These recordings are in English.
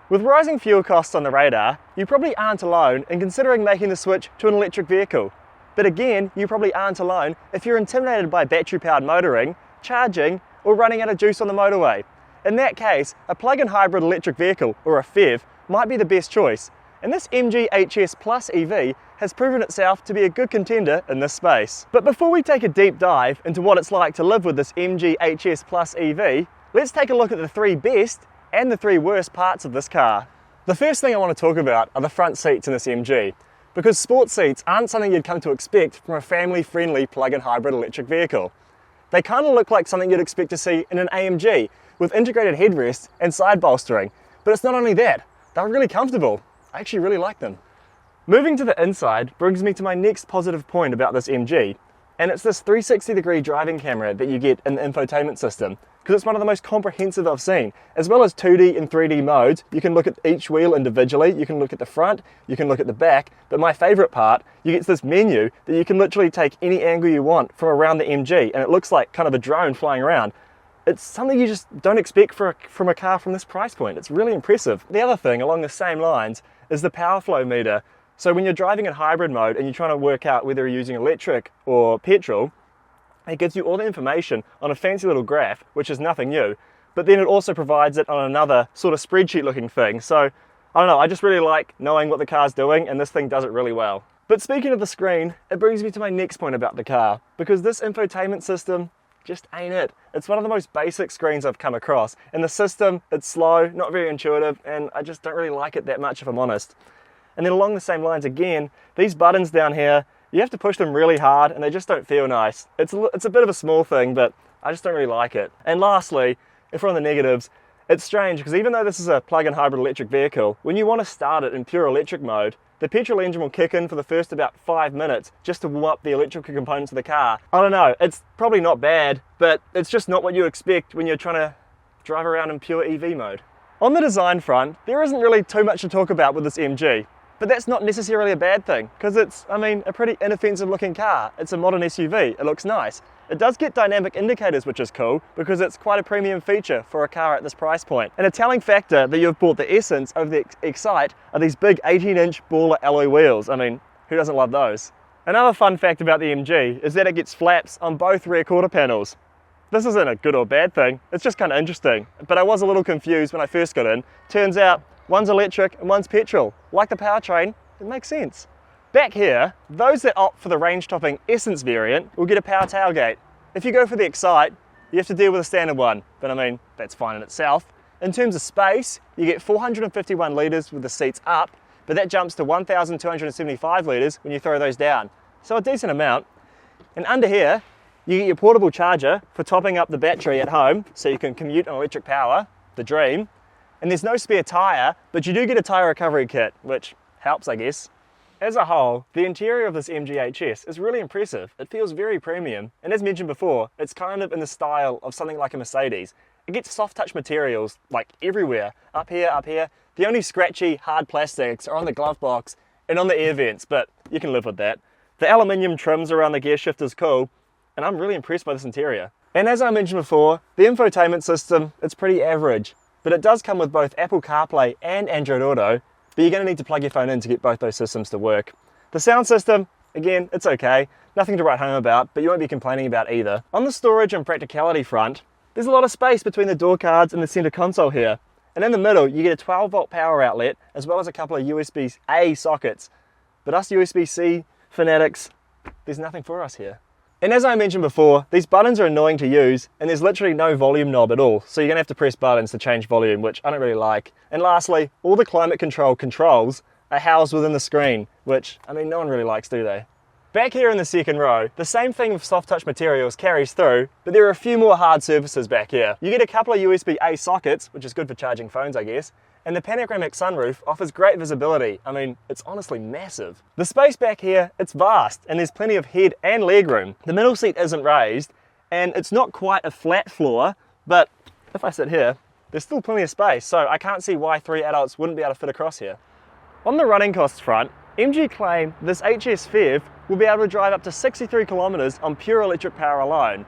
With rising fuel costs on the radar, you probably aren't alone in considering making the switch to an electric vehicle. But again, you probably aren't alone if you're intimidated by battery-powered motoring, charging, or running out of juice on the motorway. In that case, a plug-in hybrid electric vehicle, or a PHEV, might be the best choice. And this MG HS Plus EV has proven itself to be a good contender in this space. But before we take a deep dive into what it's like to live with this MG HS Plus EV, let's take a look at the 3 best and the 3 worst parts of this car. The first thing I want to talk about are the front seats in this MG, because sports seats aren't something you'd come to expect from a family-friendly plug-in hybrid electric vehicle. They kind of look like something you'd expect to see in an AMG, with integrated headrests and side bolstering. But it's not only that, they're really comfortable. I actually really like them. Moving to the inside brings me to my next positive point about this MG, and it's this 360-degree driving camera that you get in the infotainment system, because it's one of the most comprehensive I've seen. As well as 2D and 3D modes, you can look at each wheel individually, you can look at the front, you can look at the back, but my favourite part, you get this menu that you can literally take any angle you want from around the MG, and it looks like kind of a drone flying around. It's something you just don't expect from a car from this price point. It's really impressive. The other thing along the same lines is the power flow meter. So when you're driving in hybrid mode and you're trying to work out whether you're using electric or petrol, it gives you all the information on a fancy little graph, which is nothing new, but then it also provides it on another sort of spreadsheet looking thing. So I don't know, I just really like knowing what the car's doing, and this thing does it really well. But speaking of the screen, it brings me to my next point about the car, because this infotainment system just ain't it. It's one of the most basic screens I've come across, and the system, it's slow, not very intuitive, and I just don't really like it that much if I'm honest. And then along the same lines again, these buttons down here, you have to push them really hard and they just don't feel nice. It's a bit of a small thing, but I just don't really like it. And lastly, if we're on the negatives, it's strange because even though this is a plug-in hybrid electric vehicle, when you want to start it in pure electric mode, the petrol engine will kick in for the first about 5 minutes just to warm up the electrical components of the car. I don't know, it's probably not bad, but it's just not what you expect when you're trying to drive around in pure EV mode. On the design front, there isn't really too much to talk about with this MG. But that's not necessarily a bad thing, because it's, a pretty inoffensive looking car. It's a modern SUV, it looks nice. It does get dynamic indicators, which is cool, because it's quite a premium feature for a car at this price point. And a telling factor that you've bought the Essence over the Excite are these big 18-inch baller alloy wheels. Who doesn't love those? Another fun fact about the MG is that it gets flaps on both rear quarter panels. This isn't a good or bad thing, it's just kind of interesting. But I was a little confused when I first got in. Turns out, one's electric and one's petrol. Like the powertrain, it makes sense. Back here, those that opt for the range-topping Essence variant will get a power tailgate. If you go for the Excite, you have to deal with a standard one, but that's fine in itself. In terms of space, you get 451 litres with the seats up, but that jumps to 1,275 litres when you throw those down. So a decent amount. And under here, you get your portable charger for topping up the battery at home, so you can commute on electric power, the dream. And there's no spare tyre, but you do get a tyre recovery kit, which helps, I guess. As a whole, the interior of this MG HS is really impressive. It feels very premium, and as mentioned before, it's kind of in the style of something like a Mercedes. It gets soft touch materials, like everywhere, up here. The only scratchy, hard plastics are on the glove box and on the air vents, but you can live with that. The aluminium trims around the gear shift is cool, and I'm really impressed by this interior. And as I mentioned before, the infotainment system, it's pretty average. But it does come with both Apple CarPlay and Android Auto, but you're going to need to plug your phone in to get both those systems to work. The sound system, again, it's okay, nothing to write home about, but you won't be complaining about either. On the storage and practicality front, there's a lot of space between the door cards and the center console here. And in the middle, you get a 12-volt power outlet, as well as a couple of USB-A sockets. But us USB-C fanatics, there's nothing for us here. And as I mentioned before, these buttons are annoying to use, and there's literally no volume knob at all, so you're going to have to press buttons to change volume, which I don't really like. And lastly, all the climate control controls are housed within the screen, which, no one really likes, do they? Back here in the second row, the same thing with soft touch materials carries through, but there are a few more hard surfaces back here. You get a couple of USB-A sockets, which is good for charging phones, I guess, and the panoramic sunroof offers great visibility. It's honestly massive. The space back here, it's vast, and there's plenty of head and leg room. The middle seat isn't raised, and it's not quite a flat floor, but if I sit here, there's still plenty of space, so I can't see why 3 adults wouldn't be able to fit across here. On the running costs front, MG claim this HS PHEV will be able to drive up to 63 kilometers on pure electric power alone.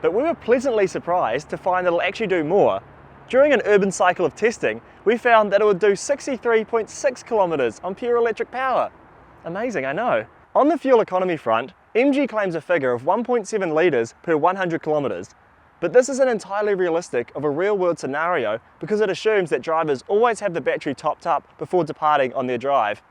But we were pleasantly surprised to find that it'll actually do more. During an urban cycle of testing, we found that it would do 63.6 kilometers on pure electric power. Amazing, I know. On the fuel economy front, MG claims a figure of 1.7 litres per 100 kilometres. But this isn't entirely realistic of a real-world scenario because it assumes that drivers always have the battery topped up before departing on their drive.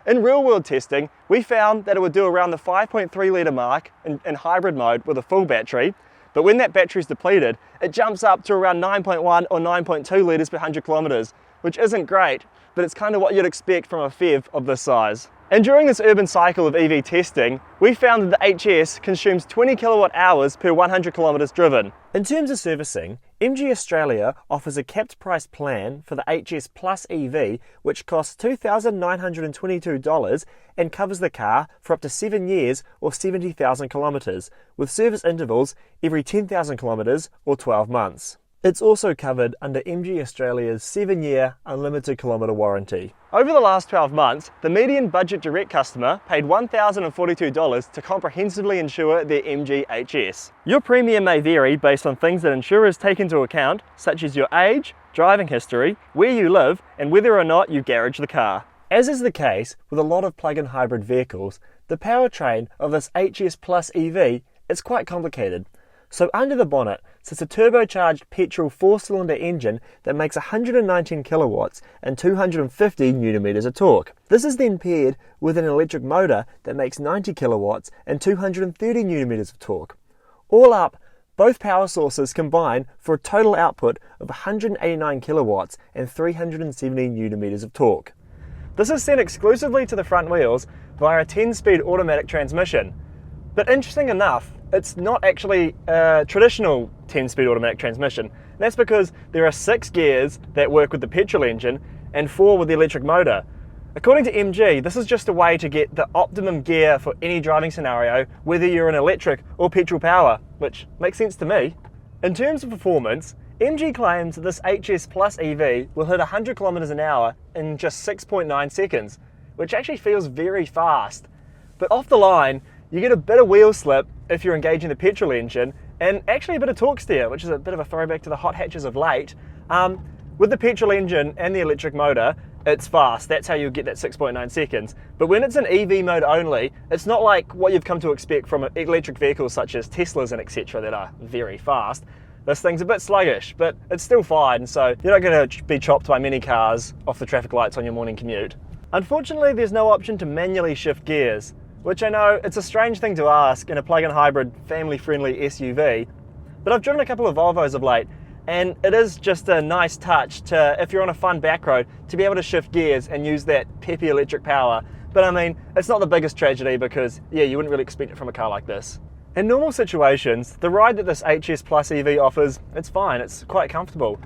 In real-world testing, we found that it would do around the 5.3 litre mark in hybrid mode with a full battery, but when that battery is depleted, it jumps up to around 9.1 or 9.2 litres per 100 kilometres, which isn't great, but it's kind of what you'd expect from a PHEV of this size. And during this urban cycle of EV testing, we found that the HS consumes 20 kilowatt hours per 100 kilometres driven. In terms of servicing, MG Australia offers a capped price plan for the HS Plus EV, which costs $2,922 and covers the car for up to 7 years or 70,000 kilometres, with service intervals every 10,000 kilometres or 12 months. It's also covered under MG Australia's 7-year unlimited kilometre warranty. Over the last 12 months, the median budget direct customer paid $1,042 to comprehensively insure their MG HS. Your premium may vary based on things that insurers take into account, such as your age, driving history, where you live, and whether or not you garage the car. As is the case with a lot of plug-in hybrid vehicles, the powertrain of this HS Plus EV is quite complicated. So under the bonnet sits a turbocharged petrol 4-cylinder engine that makes 119 kilowatts and 250 newton-meters of torque. This is then paired with an electric motor that makes 90 kilowatts and 230 newton-meters of torque. All up, both power sources combine for a total output of 189 kilowatts and 370 newton-meters of torque. This is sent exclusively to the front wheels via a 10-speed automatic transmission. But interesting enough, it's not actually a traditional 10-speed automatic transmission. That's because there are 6 gears that work with the petrol engine and 4 with the electric motor. According to MG, this is just a way to get the optimum gear for any driving scenario, whether you're in electric or petrol power, which makes sense to me. In terms of performance, MG claims that this HS Plus EV will hit 100 kilometers an hour in just 6.9 seconds, which actually feels very fast. But off the line, you get a bit of wheel slip if you're engaging the petrol engine, and actually a bit of torque steer, which is a bit of a throwback to the hot hatches of late. With the petrol engine and the electric motor, it's fast. That's how you get that 6.9 seconds. But when it's in EV mode only, it's not like what you've come to expect from electric vehicles such as Teslas and etc. that are very fast. This thing's a bit sluggish, but it's still fine, so you're not going to be chopped by many cars off the traffic lights on your morning commute. Unfortunately, there's no option to manually shift gears, which I know it's a strange thing to ask in a plug-in hybrid family-friendly SUV, but I've driven a couple of Volvos of late, and it is just a nice touch to, if you're on a fun back road, to be able to shift gears and use that peppy electric power. But I mean, it's not the biggest tragedy because, yeah, you wouldn't really expect it from a car like this. In normal situations, the ride that this HS Plus EV offers, it's fine, it's quite comfortable.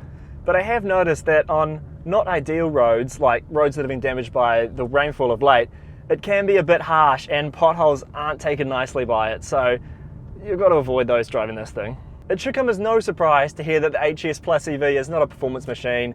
But I have noticed that on not ideal roads, like roads that have been damaged by the rainfall of late, it can be a bit harsh and potholes aren't taken nicely by it, so you've got to avoid those driving this thing. It should come as no surprise to hear that the HS Plus EV is not a performance machine.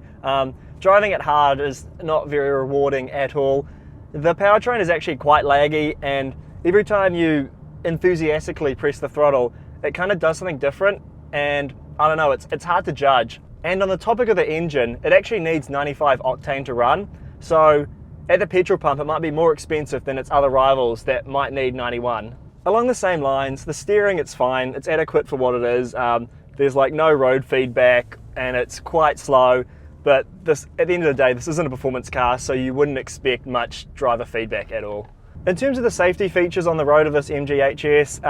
Driving it hard is not very rewarding at all. The powertrain is actually quite laggy, and every time you enthusiastically press the throttle, it kind of does something different, and I don't know, it's hard to judge. And on the topic of the engine, it actually needs 95 octane to run, so at the petrol pump, it might be more expensive than its other rivals that might need 91. Along the same lines, the steering, it's fine. It's adequate for what it is. There's like no road feedback and it's quite slow. But this, at the end of the day, this isn't a performance car, so you wouldn't expect much driver feedback at all. In terms of the safety features on the road of this MG HS,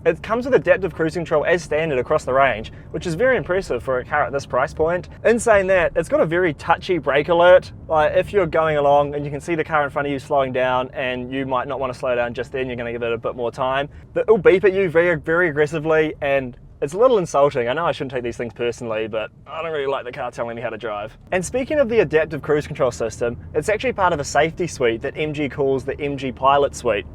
it comes with adaptive cruise control as standard across the range, which is very impressive for a car at this price point. In saying that, it's got a very touchy brake alert. Like if you're going along and you can see the car in front of you slowing down and you might not want to slow down just then, you're going to give it a bit more time. But it'll beep at you very, very aggressively, and it's a little insulting. I know I shouldn't take these things personally, but I don't really like the car telling me how to drive. And speaking of the adaptive cruise control system, it's actually part of a safety suite that MG calls the MG Pilot Suite.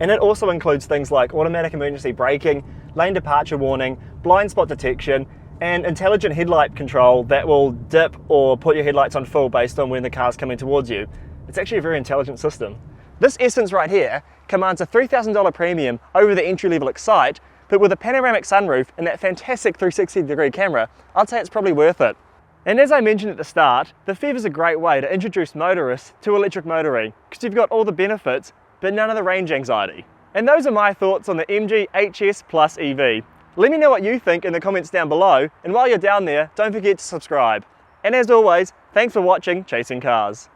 And it also includes things like automatic emergency braking, lane departure warning, blind spot detection, and intelligent headlight control that will dip or put your headlights on full based on when the car's coming towards you. It's actually a very intelligent system. This Essence right here commands a $3,000 premium over the entry-level Excite, but with a panoramic sunroof and that fantastic 360-degree camera, I'd say it's probably worth it. And as I mentioned at the start, the PHEV is a great way to introduce motorists to electric motoring, because you've got all the benefits, but none of the range anxiety. And those are my thoughts on the MG HS Plus EV. Let me know what you think in the comments down below, and while you're down there, don't forget to subscribe. And as always, thanks for watching Chasing Cars.